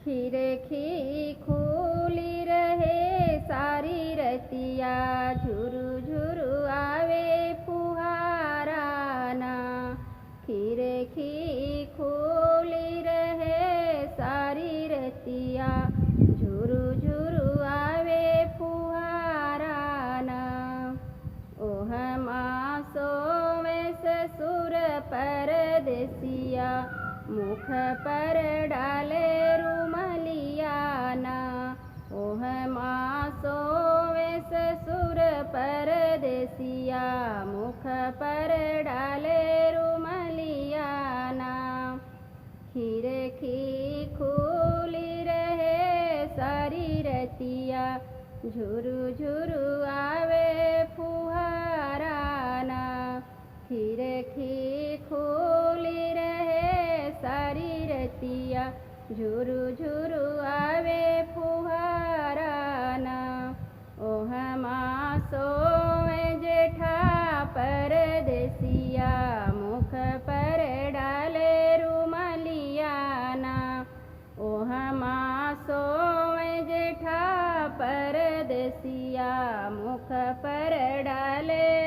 खीरे खी खूली रहे सारी रतिया, झुरु झुरु आवे फुहाराना। खीरे खी खूली रहे सारी रतिया, झुरु झुरु आवे फुहाराना। ओह मासो में ससुर परदेसिया, मुख पर डाले रुमलियाना। ओह मासो में ससुर परदेसिया, मुख पर डाले रुमलियाना। खीरे खी खूली रहे सारी रतिया, झुरु झुरु आवे फुहाराना। खीरे खी खूली रहे सारी रतिया, झुरु झुरु आवे फुहाराना। ओह मासो में जेठा परदेसिया, मुख पर डाले रुमलियाना। ओह मासो में जेठा परदेसिया, मुख पर डाले